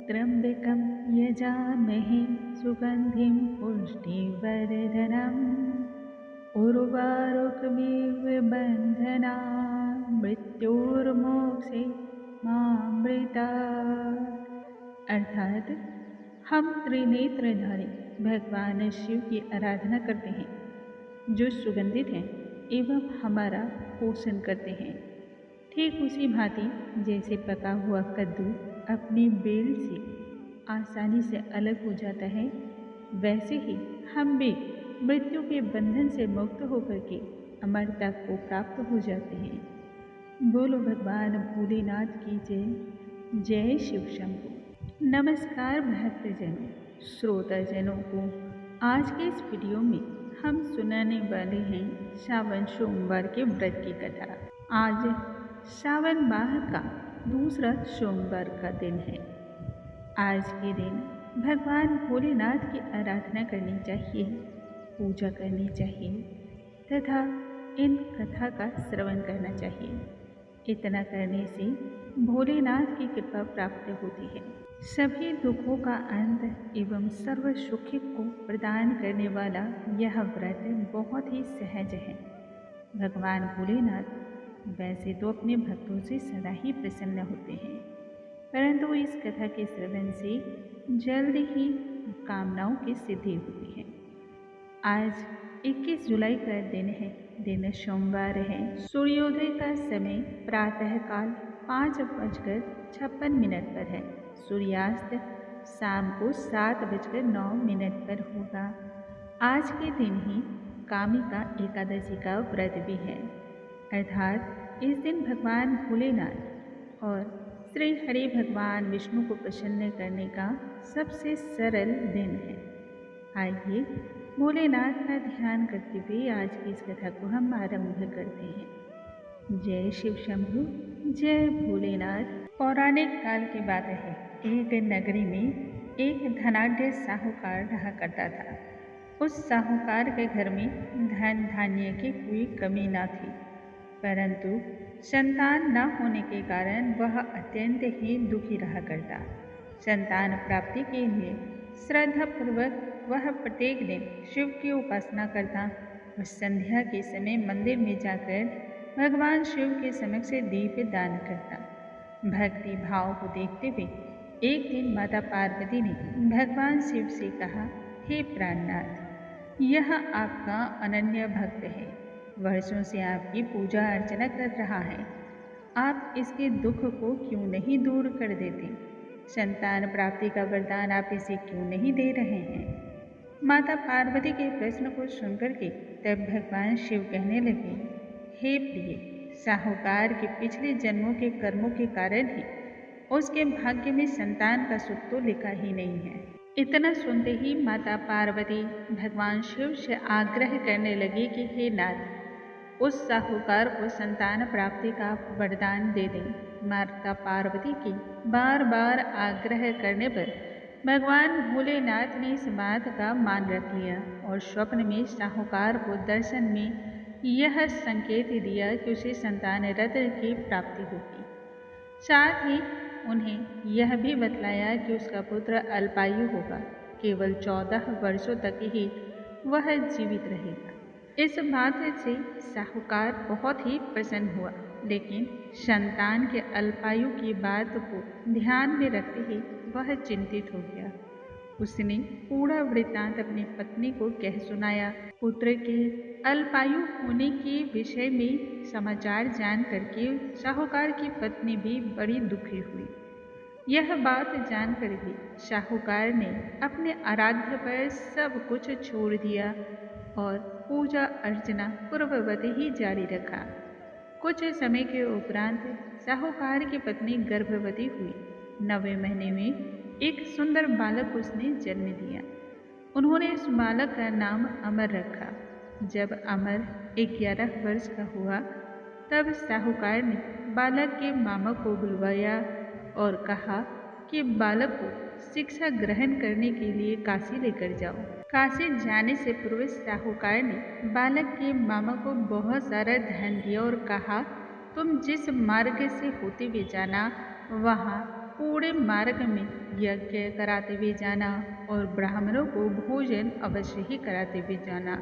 त्र्यम्बकं यजामहे सुगन्धिं पुष्टिवर्धनम् उर्वारुकमिव बन्धनान् मृत्युर्मोक्षे मामृतात्। अर्थात हम त्रिनेत्रधारी भगवान शिव की आराधना करते हैं, जो सुगंधित हैं एवं हमारा पोषण करते हैं। ठीक उसी भांति जैसे पका हुआ कद्दू अपनी बेल से आसानी से अलग हो जाता है, वैसे ही हम भी मृत्यु के बंधन से मुक्त होकर के अमरता को प्राप्त हो जाते हैं। बोलो भगवान भोलेनाथ की जय। जय शिव शंभू। नमस्कार भक्तजनों, श्रोताजनों को आज के इस वीडियो में हम सुनाने वाले हैं श्रावण सोमवार के व्रत की कथा। आज श्रावण माह का दूसरा सोमवार का दिन है। आज के दिन भगवान भोलेनाथ की आराधना करनी चाहिए, पूजा करनी चाहिए तथा इन कथा का श्रवण करना चाहिए। इतना करने से भोलेनाथ की कृपा प्राप्त होती है। सभी दुखों का अंत एवं सर्व सुख को प्रदान करने वाला यह व्रत बहुत ही सहज है। भगवान भोलेनाथ वैसे तो अपने भक्तों से सदा ही प्रसन्न होते हैं, परंतु इस कथा के श्रवण से जल्द ही कामनाओं की सिद्धि होती है। आज 21 जुलाई का दिन है। दिन सोमवार है। सूर्योदय का समय प्रातःकाल 5:56 पर है। सूर्यास्त शाम को 7:09 पर होगा। आज के दिन ही कामिका एकादशी का व्रत भी है, अर्थात इस दिन भगवान भोलेनाथ और श्री हरि भगवान विष्णु को प्रसन्न करने का सबसे सरल दिन है। आइए भोलेनाथ का ध्यान करते हुए आज की इस कथा को हम आरंभ करते हैं। जय शिव शंभू, जय भोलेनाथ। पौराणिक काल की बात है। एक नगरी में एक धनाढ्य साहूकार रहा करता था। उस साहूकार के घर में धन धान्य की कोई कमी न थी, परंतु संतान न होने के कारण वह अत्यंत ही दुखी रहा करता। संतान प्राप्ति के लिए श्रद्धापूर्वक वह प्रत्येक दिन शिव की उपासना करता और संध्या के समय मंदिर में जाकर भगवान शिव के समक्ष दीप दान करता। भक्ति भाव को देखते हुए एक दिन माता पार्वती ने भगवान शिव से कहा, हे प्राणनाथ, यह आपका अनन्य भक्त है, वर्षों से आपकी पूजा अर्चना कर रहा है, आप इसके दुख को क्यों नहीं दूर कर देते? संतान प्राप्ति का वरदान आप इसे क्यों नहीं दे रहे हैं? माता पार्वती के प्रश्न को सुनकर के तब भगवान शिव कहने लगे, हे प्रिय, साहूकार के पिछले जन्मों के कर्मों के कारण ही उसके भाग्य में संतान का सुख तो लिखा ही नहीं है। इतना सुनते ही माता पार्वती भगवान शिव से आग्रह करने लगी कि हे नाथ, उस साहूकार को संतान प्राप्ति का वरदान दे दें। माता पार्वती की बार बार आग्रह करने पर भगवान भोलेनाथ ने इस बात का मान रख लिया और स्वप्न में साहूकार को दर्शन में यह संकेत दिया कि उसे संतान रत्न की प्राप्ति होगी। साथ ही उन्हें यह भी बतलाया कि उसका पुत्र अल्पायु होगा, केवल 14 वर्षों तक ही वह जीवित रहेगा। इस बात से साहूकार बहुत ही प्रसन्न हुआ, लेकिन संतान के अल्पायु की बात को ध्यान में रखते ही वह चिंतित हो गया। उसने पूरा वृत्तांत अपनी पत्नी को कह सुनाया। पुत्र के अल्पायु होने के विषय में समाचार जान करके साहूकार की पत्नी भी बड़ी दुखी हुई। यह बात जानकर भी साहूकार ने अपने आराध्य पर सब कुछ छोड़ दिया और पूजा अर्चना पूर्ववत ही जारी रखा। कुछ समय के उपरांत साहूकार की पत्नी गर्भवती हुई। 9वें महीने में एक सुंदर बालक उसने जन्म दिया। उन्होंने इस बालक का नाम अमर रखा। जब अमर 11 वर्ष का हुआ, तब साहूकार ने बालक के मामा को बुलवाया और कहा कि बालक को शिक्षा ग्रहण करने के लिए काशी लेकर जाओ। काशी जाने से पूर्व साहूकार ने बालक के मामा को बहुत सारा धन दिया और कहा, तुम जिस मार्ग से होते हुए जाना, वहाँ पूरे मार्ग में यज्ञ कराते हुए जाना और ब्राह्मणों को भोजन अवश्य ही कराते हुए जाना।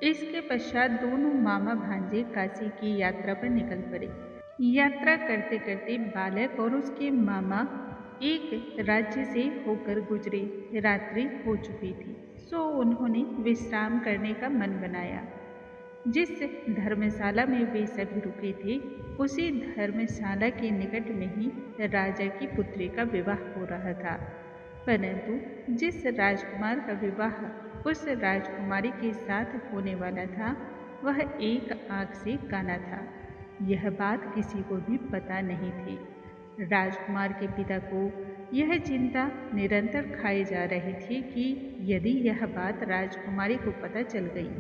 इसके पश्चात दोनों मामा भांजे काशी की यात्रा पर निकल पड़े। यात्रा करते करते बालक और उसके मामा एक राज्य से होकर गुजरे। रात्रि हो चुकी थी, सो उन्होंने विश्राम करने का मन बनाया। जिस धर्मशाला में वे सभी रुके थे, उसी धर्मशाला के निकट में ही राजा की पुत्री का विवाह हो रहा था। परंतु जिस राजकुमार का विवाह उस राजकुमारी के साथ होने वाला था, वह एक आंख से काना था। यह बात किसी को भी पता नहीं थी। राजकुमार के पिता को यह चिंता निरंतर खाई जा रही थी कि यदि यह बात राजकुमारी को पता चल गई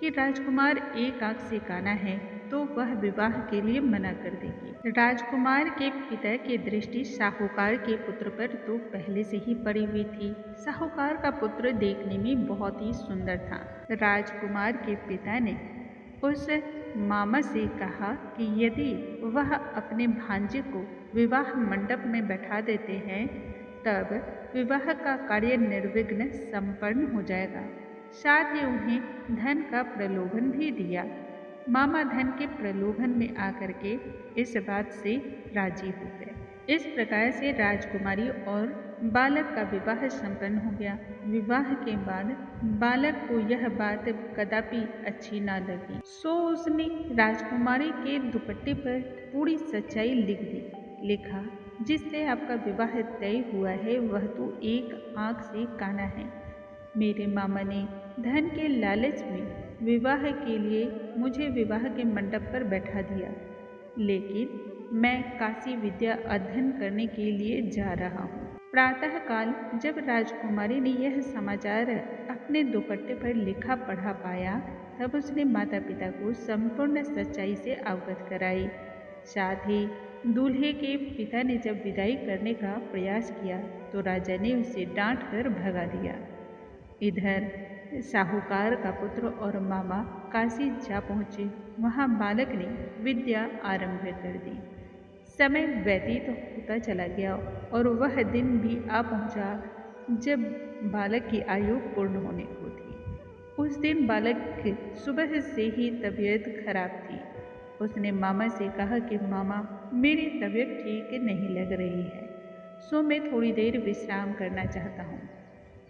कि राजकुमार एक आंख से काना है, तो वह विवाह के लिए मना कर देगी। राजकुमार के पिता की दृष्टि साहूकार के पुत्र पर तो पहले से ही पड़ी हुई थी। साहूकार का पुत्र देखने में बहुत ही सुंदर था। राजकुमार के पिता ने उस मामा से कहा कि यदि वह अपने भांजे को विवाह मंडप में बैठा देते हैं, तब विवाह का कार्य निर्विघ्न संपन्न हो जाएगा। साथ ही उन्हें धन का प्रलोभन भी दिया। मामा धन के प्रलोभन में आकर के इस बात से राजी हो गए। इस प्रकार से राजकुमारी और बालक का विवाह संपन्न हो गया। विवाह के बाद बालक को यह बात कदापि अच्छी ना लगी, सो उसने राजकुमारी के दुपट्टे पर पूरी सच्चाई लिख दी। लिखा, जिससे आपका विवाह तय हुआ है वह तो एक आंख से काना है। मेरे मामा ने धन के लालच में विवाह के लिए मुझे विवाह के मंडप पर बैठा दिया, लेकिन मैं काशी विद्या अध्ययन करने के लिए जा रहा हूँ। प्रातःकाल जब राजकुमारी ने यह समाचार अपने दुपट्टे पर लिखा पढ़ा पाया, तब उसने माता पिता को संपूर्ण सच्चाई से अवगत कराई। साथ ही दूल्हे के पिता ने जब विदाई करने का प्रयास किया, तो राजा ने उसे डांट कर भगा दिया। इधर साहूकार का पुत्र और मामा काशी जा पहुँचे। वहाँ बालक ने विद्या आरंभ कर दी। समय व्यतीत होता चला गया और वह दिन भी आ पहुँचा जब बालक की आयु पूर्ण होने को थी। उस दिन बालक की सुबह से ही तबीयत खराब थी। उसने मामा से कहा कि मामा, मेरी तबीयत ठीक नहीं लग रही है, सो मैं थोड़ी देर विश्राम करना चाहता हूँ।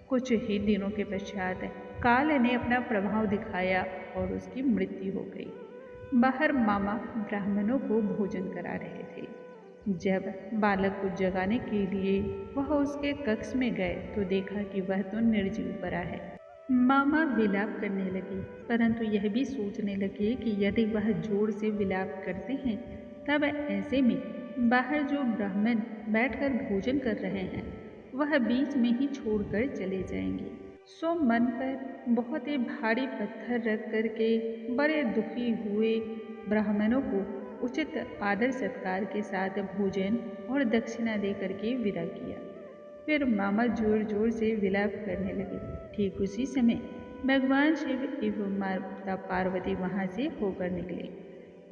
कुछ ही दिनों के पश्चात काल ने अपना प्रभाव दिखाया और उसकी मृत्यु हो गई। बाहर मामा ब्राह्मणों को भोजन करा रहे थे। जब बालक को जगाने के लिए वह उसके कक्ष में गए, तो देखा कि वह तो निर्जीव पड़ा है। मामा विलाप करने लगे, परंतु यह भी सोचने लगे कि यदि वह जोर से विलाप करते हैं, तब ऐसे में बाहर जो ब्राह्मण बैठकर भोजन कर रहे हैं, वह बीच में ही छोड़कर चले जाएंगे। सो मन पर बहुत ही भारी पत्थर रख करके बड़े दुखी हुए ब्राह्मणों को उचित आदर सत्कार के साथ भोजन और दक्षिणा दे करके विदा किया। फिर मामा जोर जोर से विलाप करने लगे। ठीक उसी समय भगवान शिव एवं माता पार्वती वहाँ से होकर निकले।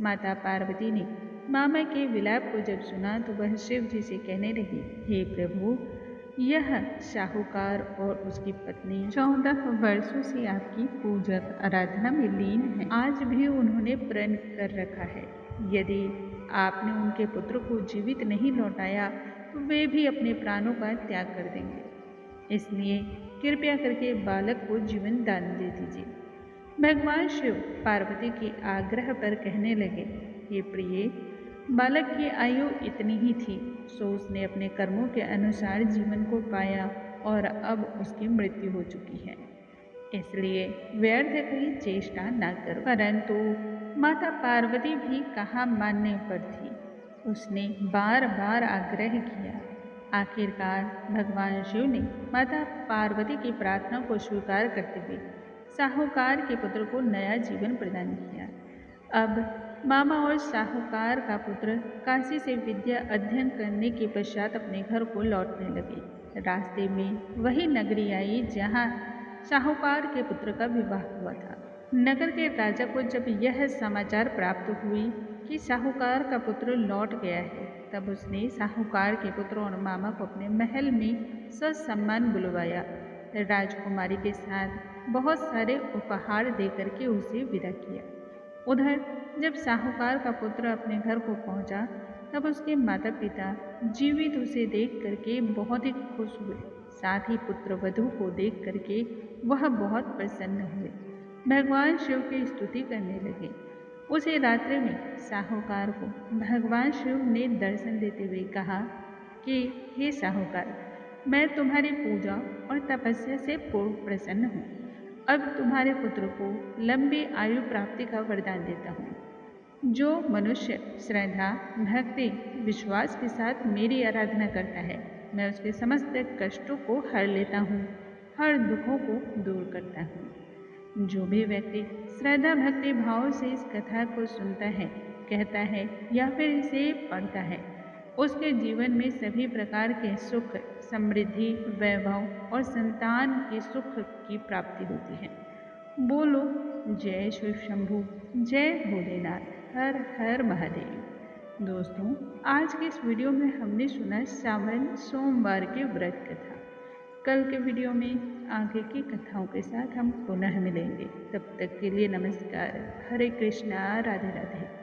माता पार्वती ने मामा के विलाप को जब सुना, तो वह शिव जी से कहने लगी, हे प्रभु, यह साहूकार और उसकी पत्नी 14 वर्षों से आपकी पूजक आराधना में लीन है। आज भी उन्होंने प्रण कर रखा है, यदि आपने उनके पुत्र को जीवित नहीं लौटाया, तो वे भी अपने प्राणों का त्याग कर देंगे। इसलिए कृपया करके बालक को जीवन दान दे दीजिए। भगवान शिव पार्वती के आग्रह पर कहने लगे, हे प्रिय, बालक की आयु इतनी ही थी, सो उसने अपने कर्मों के अनुसार जीवन को पाया और अब उसकी मृत्यु हो चुकी है, इसलिए व्यर्थ की चेष्टा न करो। परंतु माता पार्वती भी कहाँ मानने पर थी। उसने बार बार आग्रह किया। आखिरकार भगवान शिव ने माता पार्वती की प्रार्थना को स्वीकार करते हुए साहूकार के पुत्र को नया जीवन प्रदान किया। अब मामा और साहूकार का पुत्र काशी से विद्या अध्ययन करने के पश्चात अपने घर को लौटने लगे। रास्ते में वही नगरी आई जहाँ साहूकार के पुत्र का विवाह हुआ था। नगर के राजा को जब यह समाचार प्राप्त हुई कि साहूकार का पुत्र लौट गया है, तब उसने साहूकार के पुत्र और मामा को अपने महल में ससम्मान बुलवाया। राजकुमारी के साथ बहुत सारे उपहार देकर के उसे विदा किया। उधर जब साहूकार का पुत्र अपने घर को पहुंचा, तब उसके माता पिता जीवित उसे देख करके बहुत ही खुश हुए। साथ ही पुत्र वधू को देख करके वह बहुत प्रसन्न हुए, भगवान शिव की स्तुति करने लगे। उसी रात्रि में साहूकार को भगवान शिव ने दर्शन देते हुए कहा कि हे साहूकार, मैं तुम्हारी पूजा और तपस्या से पूर्ण प्रसन्न हूँ। अब तुम्हारे पुत्र को लंबी आयु प्राप्ति का वरदान देता हूँ। जो मनुष्य श्रद्धा, भक्ति, विश्वास के साथ मेरी आराधना करता है, मैं उसके समस्त कष्टों को हर लेता हूँ, हर दुखों को दूर करता हूँ। जो भी व्यक्ति श्रद्धा भक्ति भाव से इस कथा को सुनता है, कहता है या फिर इसे पढ़ता है, उसके जीवन में सभी प्रकार के सुख, समृद्धि, वैभव और संतान के सुख की प्राप्ति होती है। बोलो जय शिव शंभू, जय भोलेनाथ, हर हर महादेव। दोस्तों, आज के इस वीडियो में हमने सुना सावन सोमवार के व्रत कथा। कल के वीडियो में आगे की कथाओं के साथ हम पुनः मिलेंगे। तब तक के लिए नमस्कार। हरे कृष्णा, राधे राधे।